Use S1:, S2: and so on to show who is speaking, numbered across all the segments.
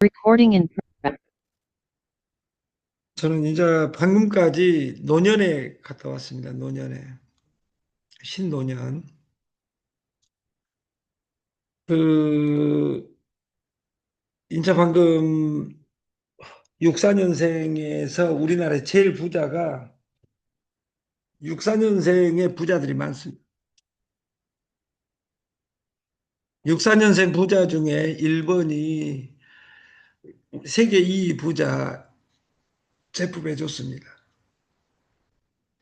S1: Recording in progress.
S2: 저는 이제 방금까지 노년에 갔다 왔습니다. 노년에. 신노년. 그, 인제 방금 64년생에서 우리나라의 제일 부자가 64년생의 부자들이 많습니다. 64년생 부자 중에 1번이 세계 2위 부자 제프 베조스입니다.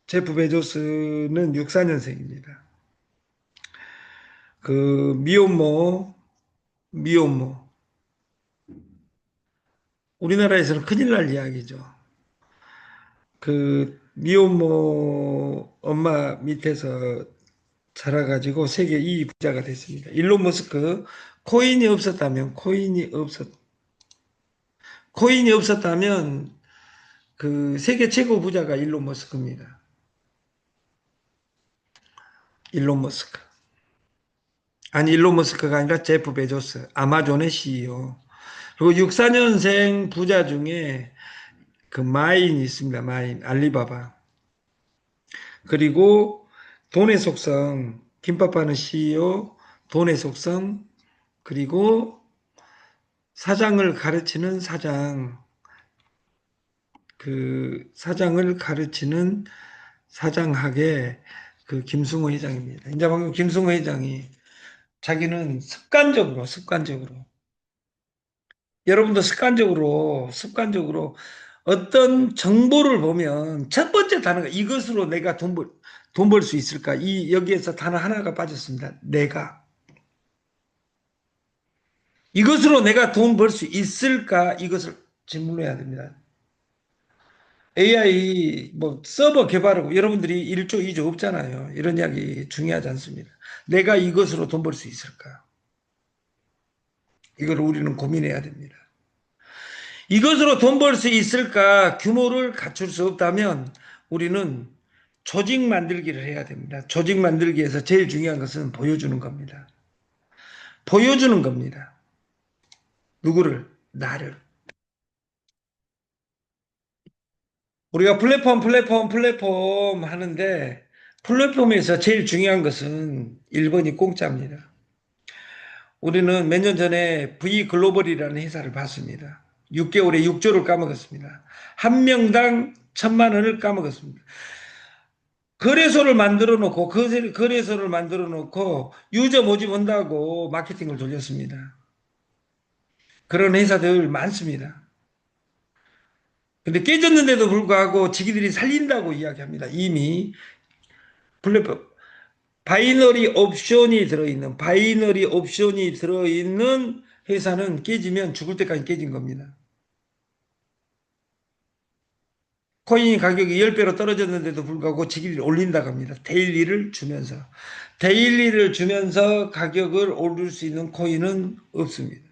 S2: 제프 베조스는 64년생입니다. 미혼모. 우리나라에서는 큰일 날 이야기죠. 미혼모 엄마 밑에서 자라가지고 세계 2위 부자가 됐습니다. 일론 머스크 코인이 없었다면 그 세계 최고 부자가 일론 머스크입니다. 일론 머스크. 아니 일론 머스크가 아니라 제프 베조스 아마존의 CEO. 그리고 64년생 부자 중에 그 마인이 있습니다. 마인 알리바바. 그리고 돈의 속성 김밥 파는 CEO 돈의 속성 그리고 사장을 가르치는 사장을 가르치는 사장학의 그 김승호 회장입니다. 이제 방금 김승호 회장이 자기는 습관적으로 여러분도 습관적으로 어떤 정보를 보면 첫 번째 단어가 이것으로 내가 돈 벌 수 있을까? 여기에서 단어 하나가 빠졌습니다. 이것으로 내가 돈 벌 수 있을까? 이것을 질문해야 됩니다. AI 뭐 서버 개발하고 여러분들이 1조, 2조 없잖아요. 이런 이야기 중요하지 않습니다. 내가 이것으로 돈 벌 수 있을까? 이걸 우리는 고민해야 됩니다. 이것으로 돈 벌 수 있을까? 규모를 갖출 수 없다면 우리는 조직 만들기를 해야 됩니다. 조직 만들기에서 제일 중요한 것은 보여주는 겁니다. 보여주는 겁니다. 누구를? 나를. 우리가 플랫폼 하는데 플랫폼에서 제일 중요한 것은 1번이 공짜입니다. 우리는 몇 년 전에 V글로벌이라는 회사를 봤습니다. 6개월에 6조를 까먹었습니다. 한 명당 1,000만 원을 까먹었습니다. 거래소를 만들어 놓고 유저 모집 한다고 마케팅을 돌렸습니다. 그런 회사들 많습니다. 근데 깨졌는데도 불구하고 지기들이 살린다고 이야기합니다. 이미 플랫폼 바이너리 옵션이 들어있는 회사는 깨지면 죽을 때까지 깨진 겁니다. 코인 가격이 10배로 떨어졌는데도 불구하고 지기들이 올린다고 합니다. 데일리를 주면서 가격을 오를 수 있는 코인은 없습니다.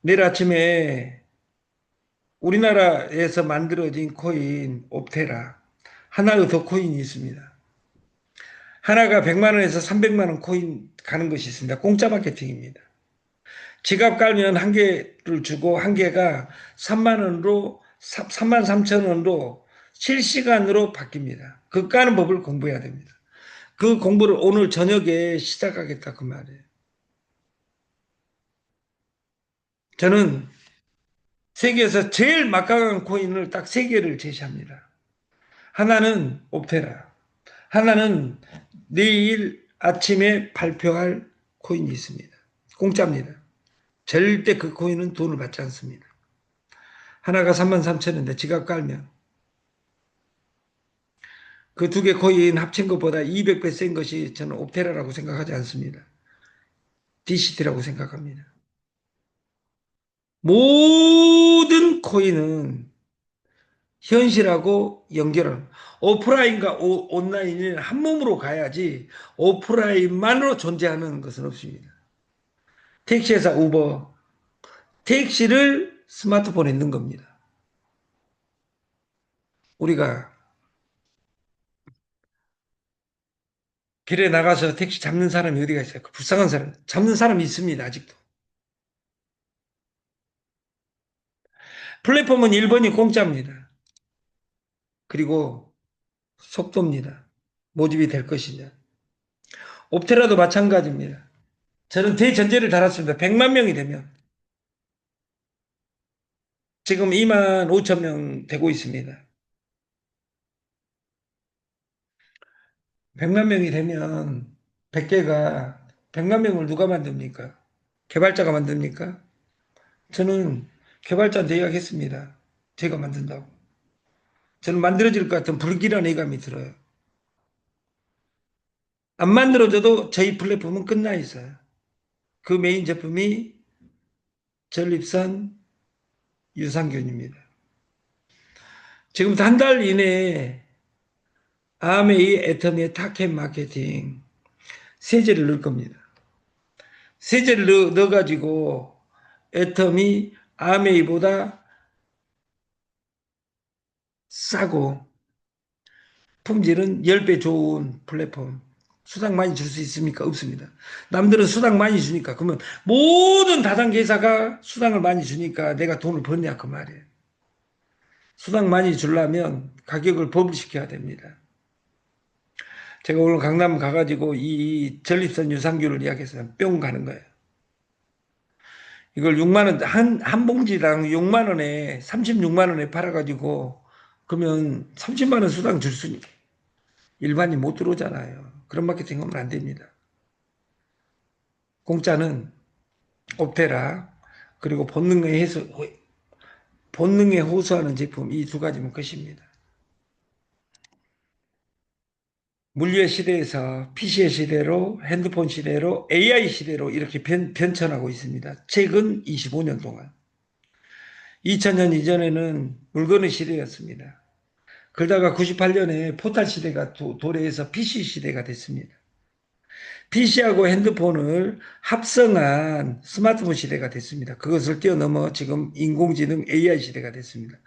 S2: 내일 아침에 우리나라에서 만들어진 코인 옵테라 하나의 더 코인이 있습니다. 하나가 100만 원에서 300만 원 코인 가는 것이 있습니다. 공짜 마케팅입니다. 지갑 깔면 한 개를 주고 한 개가 3만 원으로 3만 3천 원으로 실시간으로 바뀝니다. 그 까는 법을 공부해야 됩니다. 그 공부를 오늘 저녁에 시작하겠다 그 말이에요. 저는 세계에서 제일 막강한 코인을 딱 세 개를 제시합니다. 하나는 옵테라, 하나는 내일 아침에 발표할 코인이 있습니다. 공짜입니다. 절대 그 코인은 돈을 받지 않습니다. 하나가 33,000원인데 지갑 깔면 그 두 개 코인 합친 것보다 200배 센 것이 저는 옵테라라고 생각하지 않습니다. DCT라고 생각합니다. 모든 코인은 현실하고 연결은 오프라인과 온라인을 한 몸으로 가야지 오프라인만으로 존재하는 것은 없습니다. 택시회사 우버, 택시를 스마트폰에 넣는 겁니다. 우리가 길에 나가서 택시 잡는 사람이 어디가 있어요? 그 불쌍한 사람. 잡는 사람이 있습니다, 아직도. 플랫폼은 1번이 공짜입니다. 그리고 속도입니다. 모집이 될 것이냐. 옵테라도 마찬가지입니다. 저는 대전제를 달았습니다. 100만 명이 되면. 지금 2만 5천 명 되고 있습니다. 100만 명이 되면 100개가 100만 명을 누가 만듭니까? 개발자가 만듭니까? 저는 개발자한테 이야기했습니다. 제가 만든다고. 저는 만들어질 것 같은 불길한 예감이 들어요. 안 만들어져도 저희 플랫폼은 끝나 있어요. 그 메인 제품이 전립선 유산균입니다. 지금부터 한 달 이내에 아메이 애터미의 타켓 마케팅 세제를 넣을 겁니다. 세제를 넣어가지고 애터미 아메이보다 싸고 품질은 10배 좋은 플랫폼. 수당 많이 줄 수 있습니까? 없습니다. 남들은 수당 많이 주니까. 그러면 모든 다단계 회사가 수당을 많이 주니까 내가 돈을 버냐 그 말이에요. 수당 많이 주려면 가격을 버블시켜야 됩니다. 제가 오늘 강남 가가지고 이 전립선 유산균을 이야기해서 뿅 가는 거예요. 이걸 6만 원, 한 봉지당 6만 원에, 36만 원에 팔아가지고, 그러면 30만 원 수당 줄 수, 일반인 못 들어오잖아요. 그런 마케팅 하면 안 됩니다. 공짜는 옵테라, 그리고 본능에 호소하는 제품, 이 두 가지면 끝입니다. 물류의 시대에서 PC의 시대로, 핸드폰 시대로, AI 시대로 이렇게 변천하고 있습니다. 최근 25년 동안. 2000년 이전에는 물건의 시대였습니다. 그러다가 98년에 포탈 시대가 도래해서 PC 시대가 됐습니다. PC하고 핸드폰을 합성한 스마트폰 시대가 됐습니다. 그것을 뛰어넘어 지금 인공지능 AI 시대가 됐습니다.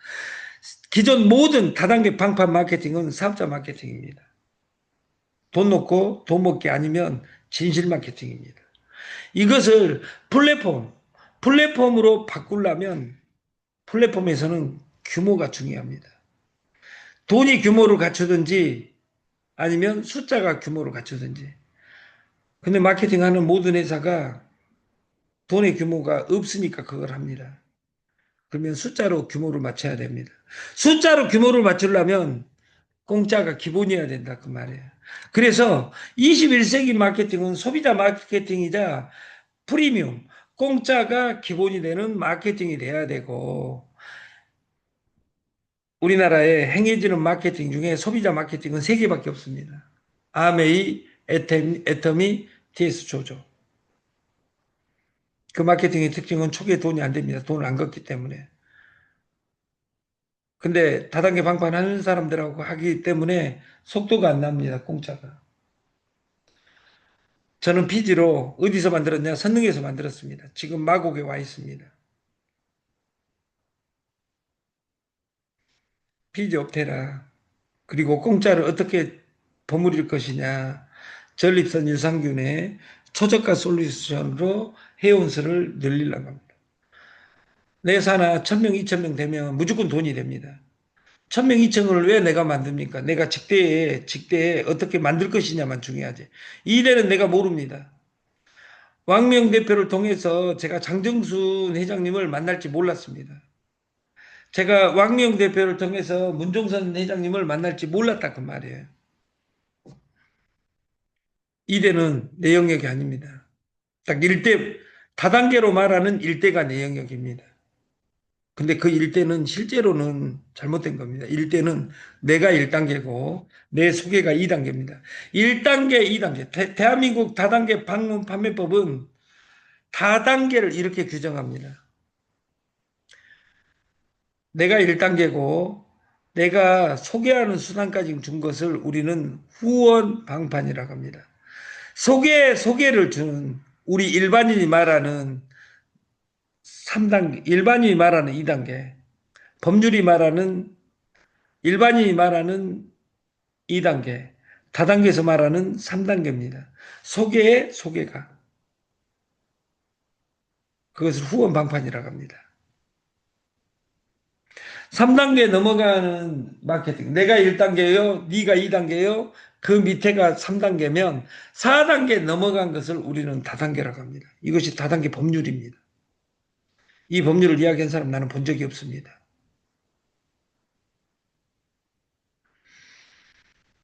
S2: 기존 모든 다단계 방판 마케팅은 사업자 마케팅입니다. 돈 놓고 돈 먹기 아니면 진실 마케팅입니다. 이것을 플랫폼으로 바꾸려면 플랫폼에서는 규모가 중요합니다. 돈이 규모를 갖추든지 아니면 숫자가 규모를 갖추든지. 근데 마케팅하는 모든 회사가 돈의 규모가 없으니까 그걸 합니다. 그러면 숫자로 규모를 맞춰야 됩니다. 숫자로 규모를 맞추려면 공짜가 기본이어야 된다 그 말이에요. 그래서 21세기 마케팅은 소비자 마케팅이자 프리미엄, 공짜가 기본이 되는 마케팅이 돼야 되고 우리나라에 행해지는 마케팅 중에 소비자 마케팅은 세 개밖에 없습니다. 아메이, 애터미, TS조죠. 그 마케팅의 특징은 초기에 돈이 안 됩니다. 돈을 안 걷기 때문에. 근데 다단계 방판하는 사람들하고 하기 때문에 속도가 안 납니다. 공짜가. 저는 피지로 어디서 만들었냐? 선릉에서 만들었습니다. 지금 마곡에 와 있습니다. 피지 옵테라. 그리고 공짜를 어떻게 버무릴 것이냐. 전립선 유산균의 초저가 솔루션으로 회원수를 늘리려고 합니다. 내 사나 1000명, 2000명 되면 무조건 돈이 됩니다. 1000명, 2000명을 왜 내가 만듭니까? 내가 직대에 어떻게 만들 것이냐만 중요하지. 이래는 내가 모릅니다. 왕명 대표를 통해서 제가 장정순 회장님을 만날지 몰랐습니다. 제가 왕명 대표를 통해서 문종선 회장님을 만날지 몰랐다 그 말이에요. 이대는 내 영역이 아닙니다. 딱 다단계로 말하는 일대가 내 영역입니다. 근데 그 일대는 실제로는 잘못된 겁니다. 일대는 내가 1단계고 내 소개가 2단계입니다. 1단계, 2단계. 대한민국 다단계 방문 판매법은 다단계를 이렇게 규정합니다. 내가 1단계고 내가 소개하는 수단까지 준 것을 우리는 후원 방판이라고 합니다. 소개를 주는 우리 일반인이 말하는 3단계, 일반인이 말하는 2단계, 법률이 말하는 일반인이 말하는 2단계, 다단계에서 말하는 3단계입니다. 소개의 소개가. 그것을 후원 방판이라고 합니다. 3단계 넘어가는 마케팅. 내가 1단계요, 네가 2단계요, 그 밑에가 3단계면 4단계 넘어간 것을 우리는 다단계라고 합니다. 이것이 다단계 법률입니다. 이 법률을 이야기한 사람 나는 본 적이 없습니다.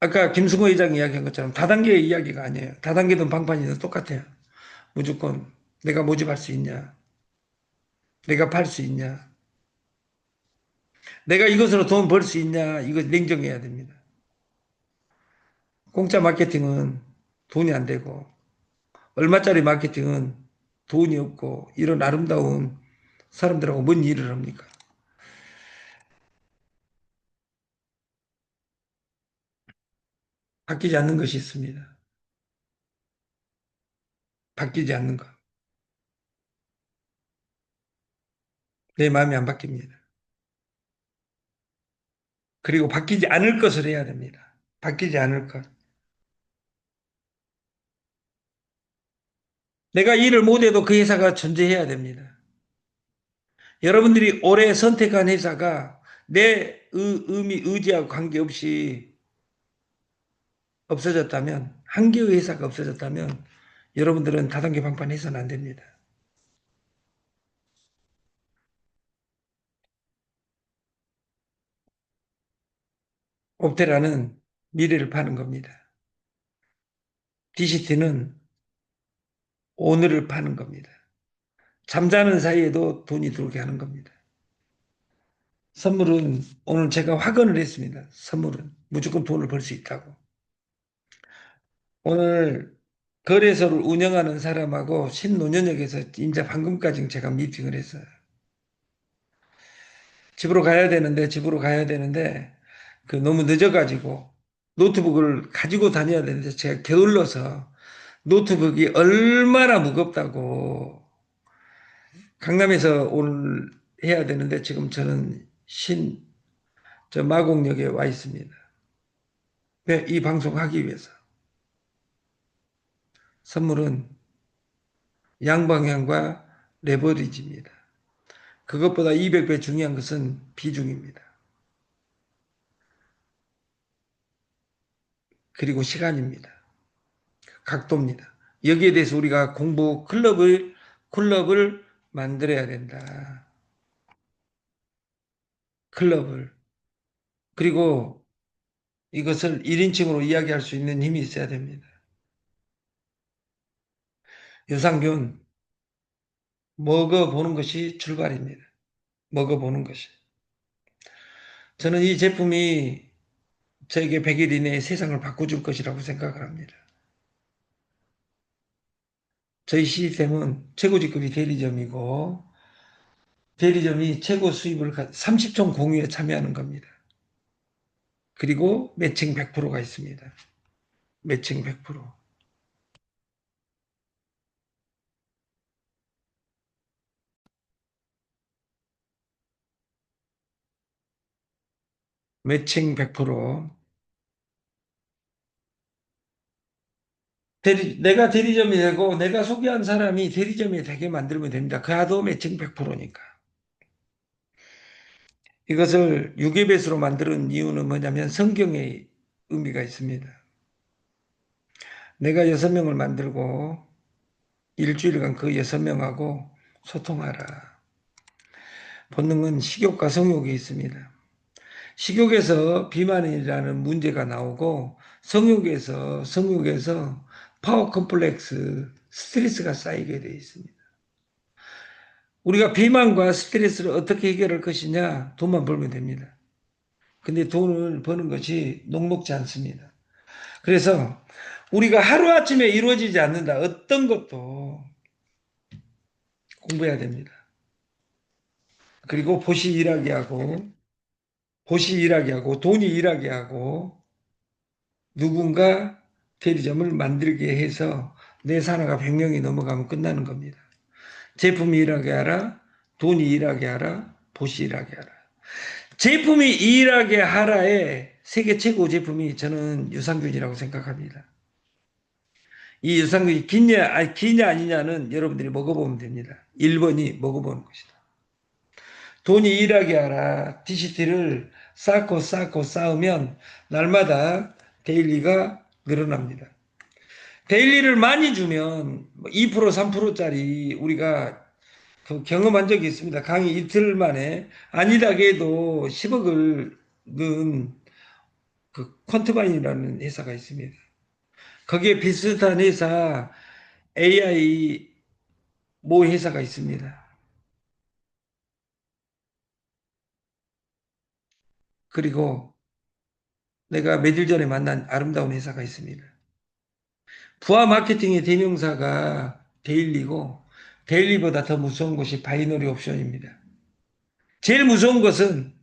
S2: 아까 김승호 회장이 이야기한 것처럼 다단계의 이야기가 아니에요. 다단계든 방판이든 똑같아요. 무조건 내가 모집할 수 있냐, 내가 팔 수 있냐, 내가 이것으로 돈 벌 수 있냐, 이거 냉정해야 됩니다. 공짜 마케팅은 돈이 안 되고 얼마짜리 마케팅은 돈이 없고 이런 아름다운 사람들하고 뭔 일을 합니까? 바뀌지 않는 것이 있습니다. 바뀌지 않는 것. 내 마음이 안 바뀝니다. 그리고 바뀌지 않을 것을 해야 됩니다. 바뀌지 않을 것. 내가 일을 못해도 그 회사가 존재해야 됩니다. 여러분들이 올해 선택한 회사가 내 의미, 의지하고 관계없이 없어졌다면, 한 개의 회사가 없어졌다면, 여러분들은 다단계 방판 해서는 안 됩니다. 옵테라는 미래를 파는 겁니다. DCT는 오늘을 파는 겁니다. 잠자는 사이에도 돈이 들어오게 하는 겁니다. 선물은 오늘 제가 확언을 했습니다. 선물은 무조건 돈을 벌 수 있다고. 오늘 거래소를 운영하는 사람하고 신논현역에서 이제 방금까지 제가 미팅을 했어요. 집으로 가야 되는데 그 너무 늦어가지고 노트북을 가지고 다녀야 되는데 제가 게을러서 노트북이 얼마나 무겁다고 강남에서 오늘 해야 되는데 지금 저는 저 마곡역에 와 있습니다. 왜? 이 방송 하기 위해서. 선물은 양방향과 레버리지입니다. 그것보다 200배 중요한 것은 비중입니다. 그리고 시간입니다. 각도입니다. 여기에 대해서 우리가 클럽을 만들어야 된다. 클럽을. 그리고 이것을 1인칭으로 이야기할 수 있는 힘이 있어야 됩니다. 유산균, 먹어보는 것이 출발입니다. 먹어보는 것이. 저는 이 제품이 저에게 100일 이내에 세상을 바꿔줄 것이라고 생각을 합니다. 저희 시스템은 최고 직급이 대리점이고 대리점이 최고 수입을 30종 공유에 참여하는 겁니다. 그리고 매칭 100%가 있습니다. 매칭 100%. 매칭 100%. 내가 대리점이 되고 내가 소개한 사람이 대리점이 되게 만들면 됩니다. 그아도 매칭 100%니까. 이것을 유계배수로 만드는 이유는 뭐냐면 성경의 의미가 있습니다. 내가 6명을 만들고 일주일간 그 6명하고 소통하라. 본능은 식욕과 성욕이 있습니다. 식욕에서 비만이라는 문제가 나오고 성욕에서 파워 컴플렉스, 스트레스가 쌓이게 되어 있습니다. 우리가 비만과 스트레스를 어떻게 해결할 것이냐? 돈만 벌면 됩니다. 근데 돈을 버는 것이 녹록지 않습니다. 그래서 우리가 하루아침에 이루어지지 않는다. 어떤 것도 공부해야 됩니다. 그리고 보시 일하게 하고 돈이 일하게 하고 누군가 대리점을 만들게 해서 내 산하가 100명이 넘어가면 끝나는 겁니다. 제품이 일하게 하라, 돈이 일하게 하라, 보시 일하게 하라. 제품이 일하게 하라의 세계 최고 제품이 저는 유산균이라고 생각합니다. 이 유산균이 기냐 아니냐는 여러분들이 먹어보면 됩니다. 1번이 먹어보는 것이다. 돈이 일하게 하라. DCT를 쌓고 쌓으면 날마다 데일리가 늘어납니다. 데일리를 많이 주면 2% 3%짜리 우리가 그 경험한 적이 있습니다. 강의 이틀 만에 아니다게 해도 10억을 넣은 그 퀀트바인이라는 회사가 있습니다. 거기에 비슷한 회사 AI 모 회사가 있습니다. 그리고 내가 며칠 전에 만난 아름다운 회사가 있습니다. 부하 마케팅의 대명사가 데일리고 데일리보다 더 무서운 것이 바이너리 옵션입니다. 제일 무서운 것은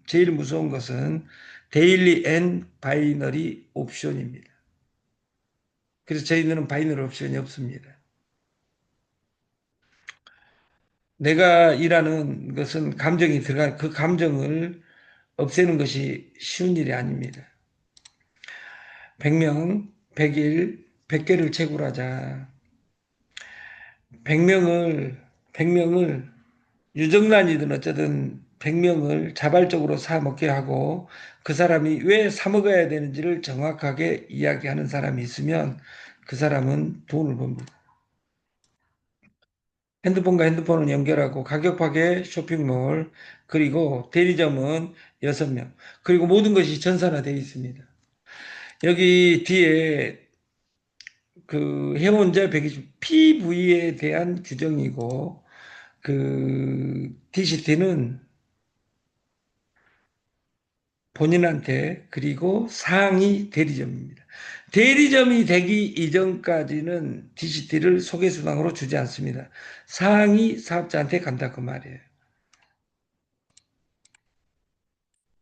S2: 데일리 앤 바이너리 옵션입니다. 그래서 저희들은 바이너리 옵션이 없습니다. 내가 일하는 것은 감정이 들어가 그 감정을 없애는 것이 쉬운 일이 아닙니다. 100명, 100일, 100개를 채굴하자. 100명을 유정란이든 어쩌든 100명을 자발적으로 사 먹게 하고 그 사람이 왜 사 먹어야 되는지를 정확하게 이야기하는 사람이 있으면 그 사람은 돈을 법니다. 핸드폰과 핸드폰을 연결하고 가격파괴 쇼핑몰 그리고 대리점은 6명 그리고 모든 것이 전산화되어 있습니다. 여기 뒤에 그 해운자 120 PV에 대한 규정이고 그 DCT는 본인한테 그리고 상위 대리점입니다. 대리점이 되기 이전까지는 DCT를 소개수당으로 주지 않습니다. 상위 사업자한테 간다 그 말이에요.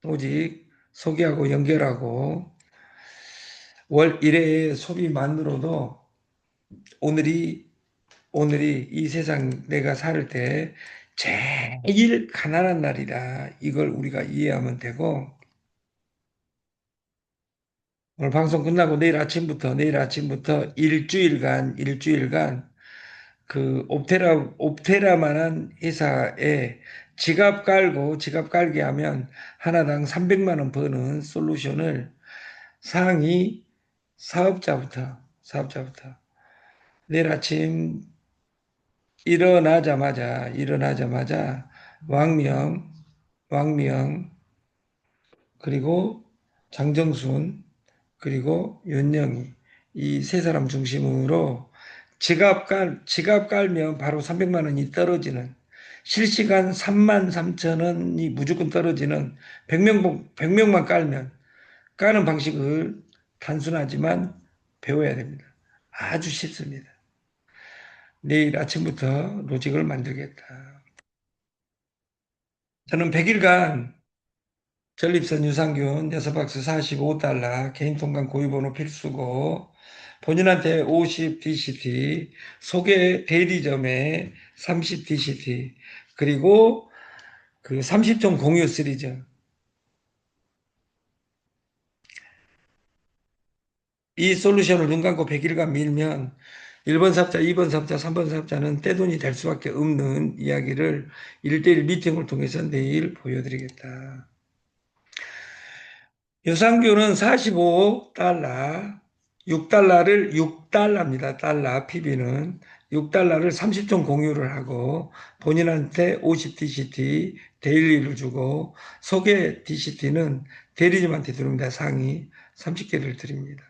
S2: 오직 소개하고 연결하고 월 1회 소비만으로도 오늘이 이 세상 내가 살 때 제일 가난한 날이다. 이걸 우리가 이해하면 되고 오늘 방송 끝나고 내일 아침부터 일주일간 그 옵테라만한 회사에 지갑 깔게 하면 하나당 300만 원 버는 솔루션을 상위 사업자부터 내일 아침 일어나자마자 왕명, 왕명, 그리고 장정순, 그리고 윤영이 이 세 사람 중심으로 지갑 깔면 바로 300만 원이 떨어지는 실시간 3만 3천 원이 무조건 떨어지는 100명만 깔면 까는 방식을 단순하지만 배워야 됩니다. 아주 쉽습니다. 내일 아침부터 로직을 만들겠다. 저는 100일간 전립선 유산균 6박스 45달러, 개인 통관 고유번호 필수고, 본인한테 50 DCT, 소개 대리점에 30 DCT, 그리고 그 30종 공유 시리즈. 이 솔루션을 눈 감고 100일간 밀면 1번 사업자, 2번 사업자, 3번 사업자는 떼돈이 될 수밖에 없는 이야기를 1대1 미팅을 통해서 내일 보여드리겠다. 유산균은 45달러, 6달러입니다. 달러, PB는. 6달러를 30종 공유를 하고 본인한테 50 DCT 데일리를 주고 소개 DCT는 대리점한테 들어옵니다. 상위 30개를 드립니다.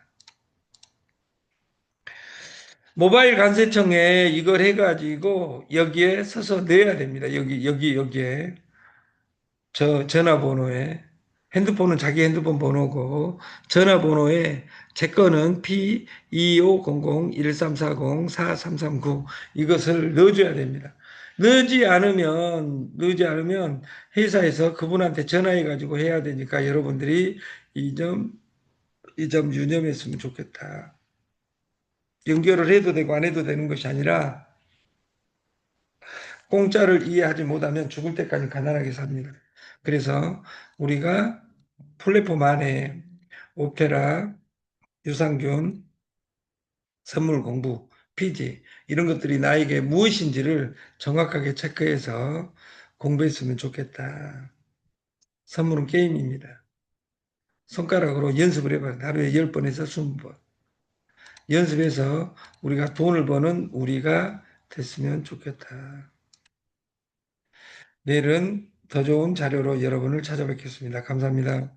S2: 모바일 관세청에 이걸 해가지고 여기에 서서 넣어야 됩니다. 여기에. 저 전화번호에 핸드폰은 자기 핸드폰 번호고 전화번호에 제 거는 P2500-1340-4339 이것을 넣어줘야 됩니다. 넣지 않으면 회사에서 그분한테 전화해 가지고 해야 되니까 여러분들이 이 점 유념했으면 좋겠다. 연결을 해도 되고 안 해도 되는 것이 아니라 공짜를 이해하지 못하면 죽을 때까지 가난하게 삽니다. 그래서 우리가 플랫폼 안에 오페라, 유산균, 선물 공부, 피지 이런 것들이 나에게 무엇인지를 정확하게 체크해서 공부했으면 좋겠다. 선물은 게임입니다. 손가락으로 연습을 해봐요. 하루에 10번에서 20번. 연습해서 우리가 돈을 버는 우리가 됐으면 좋겠다. 내일은 더 좋은 자료로 여러분을 찾아뵙겠습니다. 감사합니다.